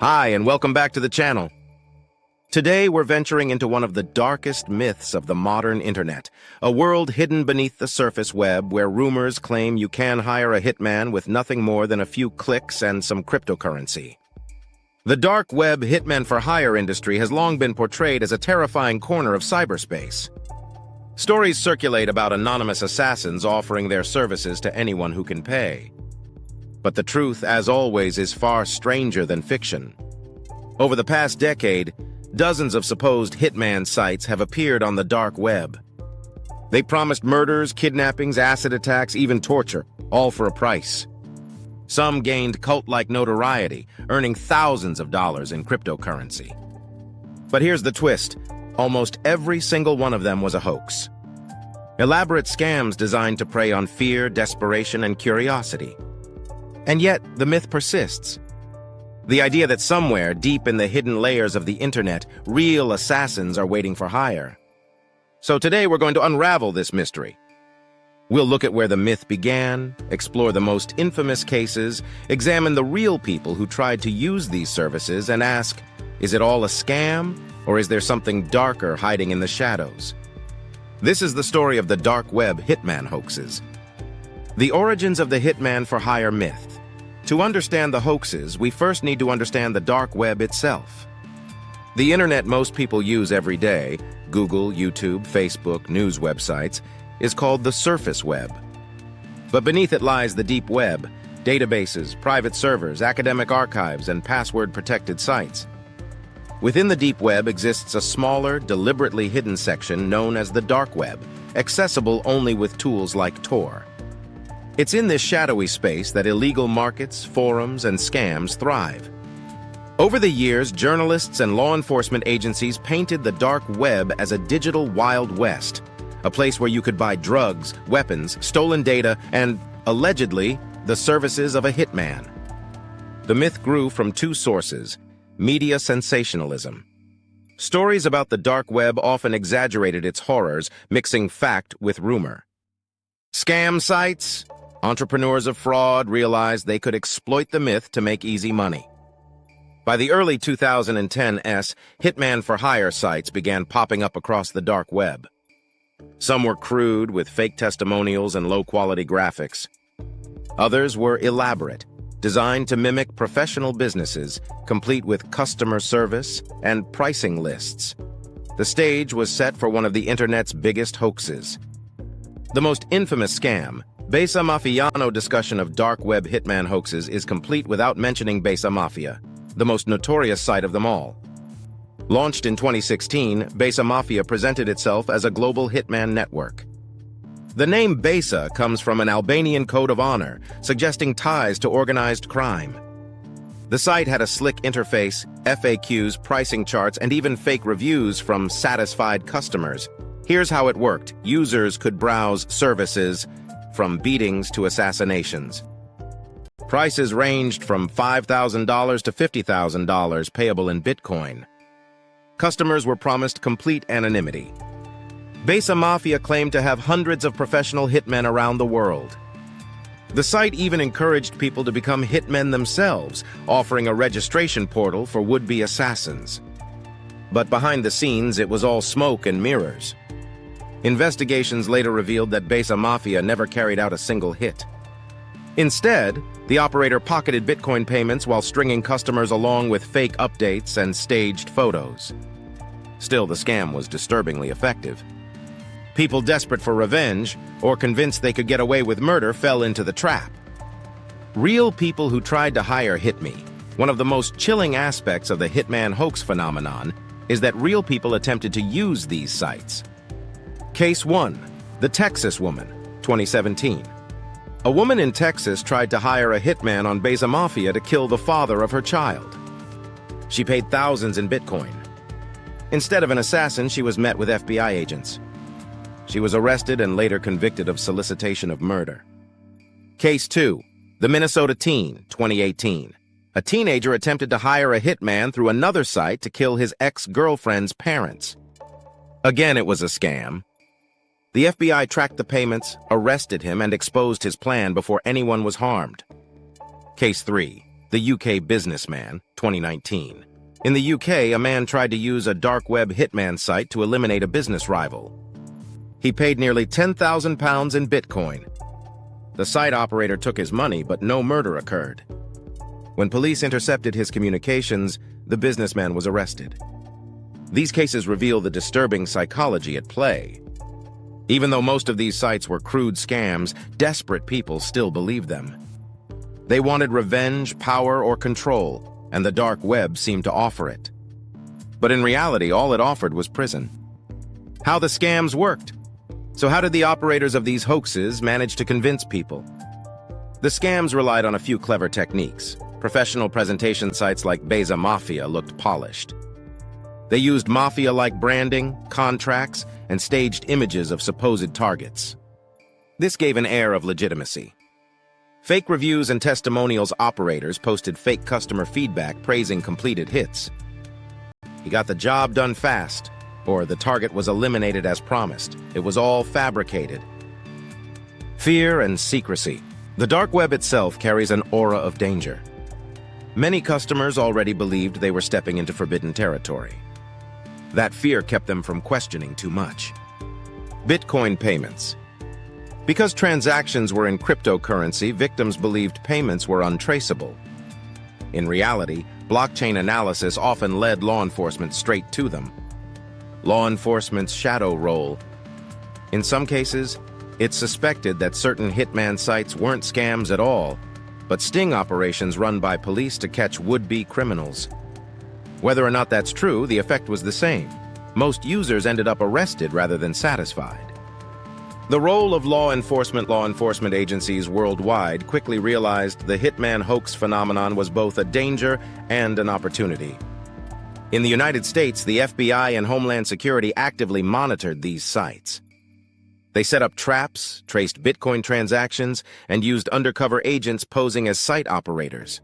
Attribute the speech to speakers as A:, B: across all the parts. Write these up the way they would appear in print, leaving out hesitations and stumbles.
A: Hi, and welcome back to the channel. Today, we're venturing into one of the darkest myths of the modern internet, a world hidden beneath the surface web where rumors claim you can hire a hitman with nothing more than a few clicks and some cryptocurrency. The dark web hitman-for-hire industry has long been portrayed as a terrifying corner of cyberspace. Stories circulate about anonymous assassins offering their services to anyone who can pay. But the truth, as always, is far stranger than fiction. Over the past decade, dozens of supposed hitman sites have appeared on the dark web. They promised murders, kidnappings, acid attacks, even torture, all for a price. Some gained cult-like notoriety, earning thousands of dollars in cryptocurrency. But here's the twist. Almost every single one of them was a hoax. Elaborate scams designed to prey on fear, desperation, and curiosity. And yet, the myth persists. The idea that somewhere, deep in the hidden layers of the internet, real assassins are waiting for hire. So today we're going to unravel this mystery. We'll look at where the myth began, explore the most infamous cases, examine the real people who tried to use these services, and ask, is it all a scam, or is there something darker hiding in the shadows? This is the story of the dark web hitman hoaxes. The origins of the hitman-for-hire myth. To understand the hoaxes, we first need to understand the dark web itself. The internet most people use every day, Google, YouTube, Facebook, news websites, is called the surface web. But beneath it lies the deep web, databases, private servers, academic archives, and password-protected sites. Within the deep web exists a smaller, deliberately hidden section known as the dark web, accessible only with tools like Tor. It's in this shadowy space that illegal markets, forums, and scams thrive. Over the years, journalists and law enforcement agencies painted the dark web as a digital Wild West, a place where you could buy drugs, weapons, stolen data, and, allegedly, the services of a hitman. The myth grew from two sources: media sensationalism. Stories about the dark web often exaggerated its horrors, mixing fact with rumor. Scam sites? Entrepreneurs of fraud realized they could exploit the myth to make easy money. By the early 2010s, hitman-for-hire sites began popping up across the dark web. Some were crude, with fake testimonials and low-quality graphics. Others were elaborate, designed to mimic professional businesses, complete with customer service and pricing lists. The stage was set for one of the internet's biggest hoaxes. The most infamous scam, Besa Mafiano discussion of dark web hitman hoaxes is complete without mentioning Besa Mafia, the most notorious site of them all. Launched in 2016, Besa Mafia presented itself as a global hitman network. The name Besa comes from an Albanian code of honor, suggesting ties to organized crime. The site had a slick interface, FAQs, pricing charts, and even fake reviews from satisfied customers. Here's how it worked. Users could browse services from beatings to assassinations. Prices ranged from $5,000 to $50,000 payable in Bitcoin. Customers were promised complete anonymity. Besa Mafia claimed to have hundreds of professional hitmen around the world. The site even encouraged people to become hitmen themselves, offering a registration portal for would-be assassins. But behind the scenes, it was all smoke and mirrors. Investigations later revealed that Besa Mafia never carried out a single hit. Instead, the operator pocketed Bitcoin payments while stringing customers along with fake updates and staged photos. Still, the scam was disturbingly effective. People desperate for revenge, or convinced they could get away with murder, fell into the trap. Real people who tried to hire hit me. One of the most chilling aspects of the hitman hoax phenomenon is that real people attempted to use these sites. Case 1. The Texas Woman, 2017. A woman in Texas tried to hire a hitman on Besa Mafia to kill the father of her child. She paid thousands in Bitcoin. Instead of an assassin, she was met with FBI agents. She was arrested and later convicted of solicitation of murder. Case 2. The Minnesota Teen, 2018. A teenager attempted to hire a hitman through another site to kill his ex-girlfriend's parents. Again, it was a scam. The FBI tracked the payments, arrested him, and exposed his plan before anyone was harmed. Case 3. The UK Businessman, 2019. In the UK, a man tried to use a dark web hitman site to eliminate a business rival. He paid nearly £10,000 in Bitcoin. The site operator took his money, but no murder occurred. When police intercepted his communications, the businessman was arrested. These cases reveal the disturbing psychology at play. Even though most of these sites were crude scams, desperate people still believed them. They wanted revenge, power, or control, and the dark web seemed to offer it. But in reality, all it offered was prison. How the scams worked. So how did the operators of these hoaxes manage to convince people? The scams relied on a few clever techniques. Professional presentation sites like Besa Mafia looked polished. They used Mafia-like branding, contracts, and staged images of supposed targets. This gave an air of legitimacy. Fake reviews and testimonials operators posted fake customer feedback praising completed hits. He got the job done fast, or the target was eliminated as promised. It was all fabricated. Fear and secrecy. The dark web itself carries an aura of danger. Many customers already believed they were stepping into forbidden territory. That fear kept them from questioning too much. Bitcoin payments. Because transactions were in cryptocurrency, victims believed payments were untraceable. In reality, blockchain analysis often led law enforcement straight to them. Law enforcement's shadow role. In some cases, it's suspected that certain hitman sites weren't scams at all, but sting operations run by police to catch would-be criminals. Whether or not that's true, the effect was the same. Most users ended up arrested rather than satisfied. The role of law enforcement agencies worldwide quickly realized the hitman hoax phenomenon was both a danger and an opportunity. In the United States, the FBI and Homeland Security actively monitored these sites. They set up traps, traced Bitcoin transactions, and used undercover agents posing as site operators.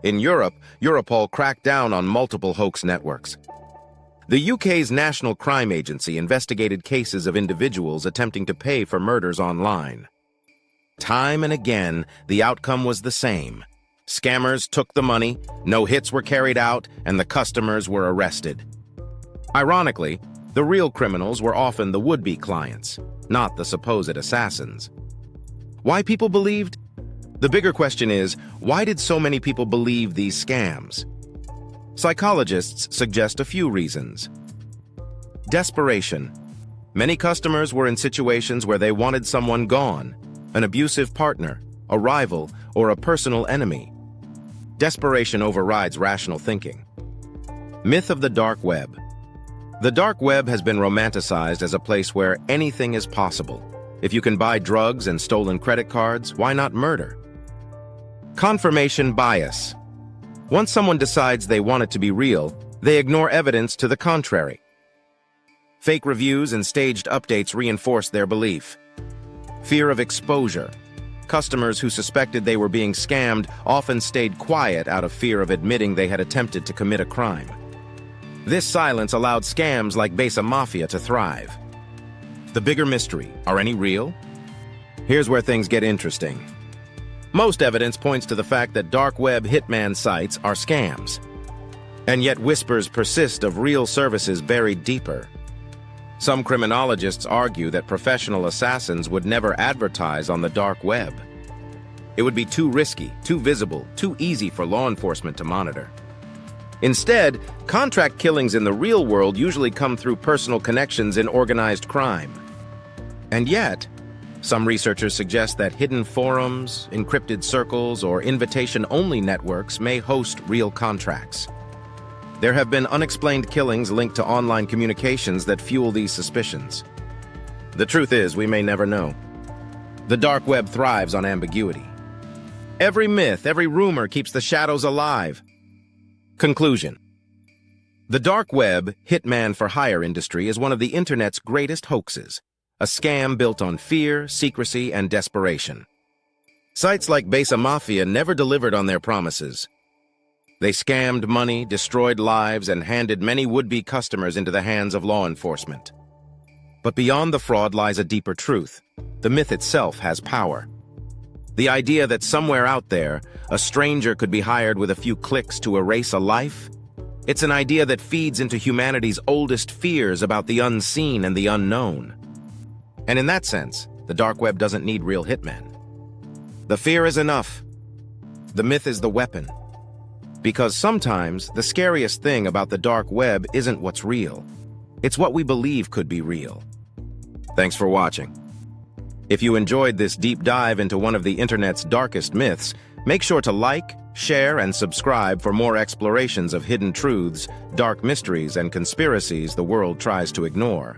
A: In Europe, Europol cracked down on multiple hoax networks. The UK's National Crime Agency investigated cases of individuals attempting to pay for murders online. Time and again, the outcome was the same. Scammers took the money, no hits were carried out, and the customers were arrested. Ironically, the real criminals were often the would-be clients, not the supposed assassins. Why people believed? The bigger question is, why did so many people believe these scams? Psychologists suggest a few reasons. Desperation. Many customers were in situations where they wanted someone gone, an abusive partner, a rival, or a personal enemy. Desperation overrides rational thinking. Myth of the dark web. The dark web has been romanticized as a place where anything is possible. If you can buy drugs and stolen credit cards, why not murder? Confirmation bias. Once someone decides they want it to be real, they ignore evidence to the contrary. Fake reviews and staged updates reinforce their belief. Fear of exposure. Customers who suspected they were being scammed often stayed quiet out of fear of admitting they had attempted to commit a crime. This silence allowed scams like Besa Mafia to thrive. The bigger mystery, are any real? Here's where things get interesting. Most evidence points to the fact that dark web hitman sites are scams. And yet whispers persist of real services buried deeper. Some criminologists argue that professional assassins would never advertise on the dark web. It would be too risky, too visible, too easy for law enforcement to monitor. Instead, contract killings in the real world usually come through personal connections in organized crime. And yet, some researchers suggest that hidden forums, encrypted circles, or invitation-only networks may host real contracts. There have been unexplained killings linked to online communications that fuel these suspicions. The truth is, we may never know. The dark web thrives on ambiguity. Every myth, every rumor keeps the shadows alive. Conclusion. The dark web, hitman-for-hire industry is one of the internet's greatest hoaxes, a scam built on fear, secrecy, and desperation. Sites like Besa Mafia never delivered on their promises. They scammed money, destroyed lives, and handed many would-be customers into the hands of law enforcement. But beyond the fraud lies a deeper truth. The myth itself has power. The idea that somewhere out there, a stranger could be hired with a few clicks to erase a life? It's an idea that feeds into humanity's oldest fears about the unseen and the unknown. And in that sense, the dark web doesn't need real hitmen. The fear is enough. The myth is the weapon. Because sometimes, the scariest thing about the dark web isn't what's real. It's what we believe could be real. Thanks for watching. If you enjoyed this deep dive into one of the internet's darkest myths, make sure to like, share, and subscribe for more explorations of hidden truths, dark mysteries, and conspiracies the world tries to ignore.